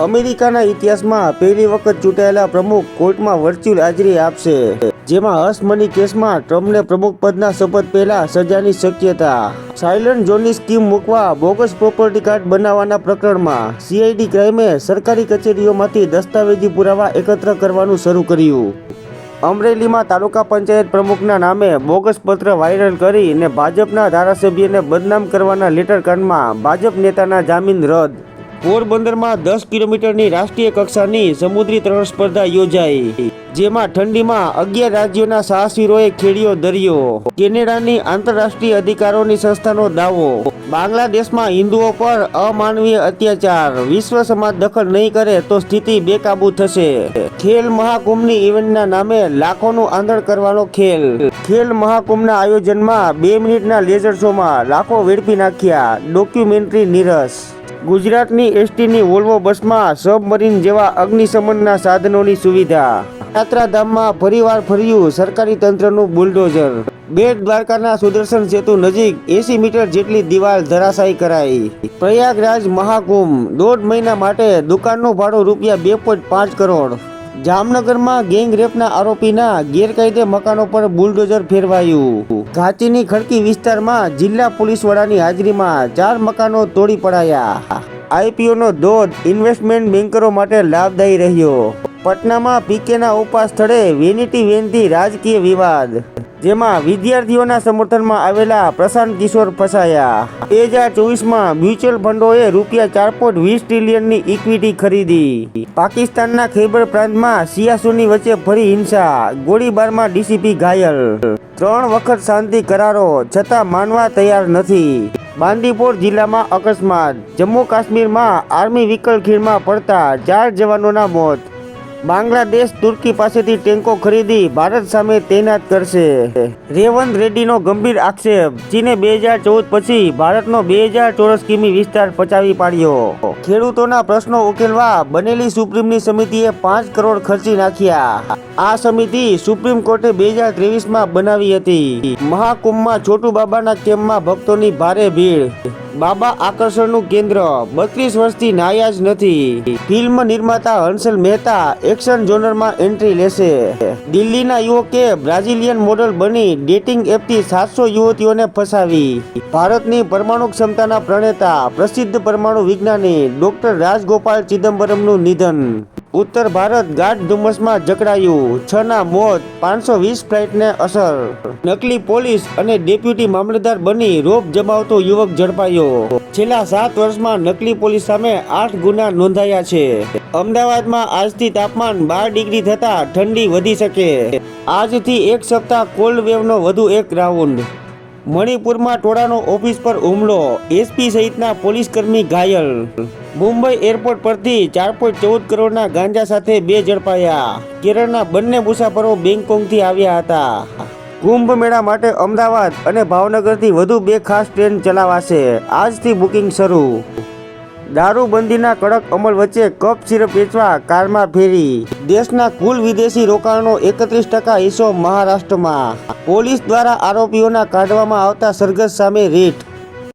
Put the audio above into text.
અમેરિકાના ઇતિહાસમાં પહેલી વખત ચૂંટાયેલા પ્રમુખ કોર્ટમાં વર્ચ્યુઅલ હાજરી આપશે, જેમાં હશ મની કેસમાં ટ્રમ્પને પ્રમુખ પદના શપથ પહેલા સજાની શક્યતા. સાયલન્ટ ઝોનની સ્કીમ મૂકવા બોગસ પ્રોપર્ટી કાર્ડ બનાવવાના પ્રકરણમાં સીઆઈડી ક્રાઇમે સરકારી કચેરીઓમાંથી દસ્તાવેજી પુરાવા એકત્ર કરવાનું શરૂ કર્યું. અમરેલીમાં તાલુકા પંચાયત પ્રમુખના નામે બોગસ પત્ર વાયરલ કરીને ભાજપના ધારાસભ્યને બદનામ કરવાના લેટરકાંડમાં ભાજપ નેતાના જામીન રદ. પોરબંદરમાં 10 કિલોમીટરની રાષ્ટ્રીય કક્ષાની સમુદ્રી તરણ સ્પર્ધા યોજાઈ, જેમાં ઠંડીમાં 11 રાજ્યોના સાહસવીરોએ ખેડ્યો દરિયો. કેનેડાની આંતરરાષ્ટ્રીય અધિકારોની સંસ્થાનો દાવો. બાંગ્લાદેશમાં હિન્દુઓ પર અમાનવીય અત્યાચાર. વિશ્વ સમાજ દખલ નહીં કરે તો સ્થિતિ બેકાબૂ થશે. ખેલ મહાકુંભની ઇવેન્ટના નામે લાખોનું આંદોલન કરવાનો ખેલ. ખેલ મહાકુંભના આયોજનમાં 2 મિનિટના લેઝર શોમાં લાખો વેડફી નાખ્યા. ડોક્યુમેન્ટરી નીરસ. ગુજરાતની એસટીની વોલ્વો બસમાં સબમરીન જેવા અગ્નિશમનના સાધનોની સુવિધા. યાત્રાધામમાં ફરીવાર ફર્યું સરકારી તંત્રનું બુલડોઝર. બેટ દ્વારકાના સુદર્શન સેતુ નજીક 80 મીટર જેટલી દિવાલ ધરાશાયી કરાઈ. પ્રયાગરાજ મહાકુંભ 1.5 મહિના માટે દુકાનનું ભાડું રૂપિયા 2.5 કરોડ. જામનગરમાં ગેંગ રેપના આરોપીના ગેરકાયદે મકાનો પર બુલડોઝર ફેરવાયું. ઘાંચીની ખડકી વિસ્તારમાં જિલ્લા પોલીસ વડાની હાજરીમાં 4 મકાનો તોડી પડાયા. આઈપીઓનો દોર ઇન્વેસ્ટમેન્ટ બેન્કરો માટે લાભદાયી રહ્યો. પટનામાં પીકેના ઉપવાસ સ્થળે વેનિટી વેનથી રાજકીય વિવાદ, જેમાં વિદ્યાર્થીઓના સમર્થનમાં આવેલા પ્રશાંત કિશોર ફસાયા. 2024માં મ્યુચ્યુઅલ ફંડોએ રૂપિયા 4.20 ટ્રિલિયનની ઇક્વિટી ખરીદી. પાકિસ્તાનના ખૈબર પ્રાંતમાં શિયા-સુન્ની વચ્ચે ફરી હિંસા. ગોળીબારમાં ડીસીપી ઘાયલ. 3 વખત શાંતિ કરારો છતાં માનવા તૈયાર નથી. બાંદીપોર જિલ્લામાં અકસ્માત. જમ્મુ કાશ્મીરમાં આર્મી વ્હીકલ ખીણમાં પડતા 4 જવાનોના મોત. બાંગ્લાદેશ તુર્કી પાસેથી ટેન્કો ખરીદી ભારત સામે તૈનાત કરશે. રેવંત રેડ્ડીનો ગંભીર આક્ષેપ. ચીને 2014 પછી ભારતનો 2000 ચોરસ કિમી વિસ્તાર પચાવી પાડ્યો. ખેડૂતોના પ્રશ્નો ઉકેલવા બનેલી સુપ્રીમની સમિતિએ 5 કરોડ ખર્ચી નાખ્યા. આ સમિતિ સુપ્રીમ કોર્ટે 2023માં બનાવી હતી. મહાકુંભમાં છોટુ બાબાના કેમ્પમાં ભક્તોની ભારે ભીડ. બાબા આકર્ષણનું કેન્દ્ર. 32 વર્ષથી નાયા જ નથી. ફિલ્મ નિર્માતા હંસલ મહેતા એક્શન જોનરમાં એન્ટ્રી લેશે. દિલ્હીના યુવકે બ્રાઝિલિયન મોડલ બની ડેટિંગ એપથી 700 યુવતીઓને ફસાવી. ભારતની પરમાણુ ક્ષમતાના પ્રણેતા પ્રસિદ્ધ પરમાણુ વિજ્ઞાની ડોક્ટર રાજગોપાલ ચિદમ્બરમનું નિધન. ઉત્તર ભારત ગાઢ ધુમ્મસમાં જકડાયું. 6ના મોત, 520 ફ્લાઇટને અસર. નકલી પોલીસ અને ડેપ્યુટી મામલતદાર બની રોપ જમાવતો યુવક ઝડપાયો. છેલ્લા 7 વર્ષમાં નકલી પોલીસ સામે 8 ગુના નોંધાયા છે. અમદાવાદમાં આજથી તાપમાન 12 ડિગ્રી થતા ઠંડી વધી શકે. આજથી એક સપ્તાહ કોલ્ડ વેવનો વધુ એક રાઉન્ડ. મણિપુરમાં ટોળાનો ઓફિસ પર હુમલો. એસપી સહિતના પોલીસકર્મી ઘાયલ. મુંબઈ એરપોર્ટ પરથી 4.14 કરોડના ગાંજા સાથે 2 ઝડપાયા. કેરળના બંને મુસાફરો બેંગકોકથી આવ્યા હતા. કુંભ મેળા માટે અમદાવાદ અને ભાવનગરથી વધુ 2 ખાસ ટ્રેન ચલાવાશે. આજથી બુકિંગ શરૂ. દારૂબંધીના કડક અમલ વચ્ચે કપ સિરપ વેચવા કારમાં ફેરી. દેશના કુલ વિદેશી રોકાણનો 31% હિસ્સો મહારાષ્ટ્રમાં. પોલીસ દ્વારા આરોપીઓના કાઢવામાં આવતા સરઘસ સામે રીટ.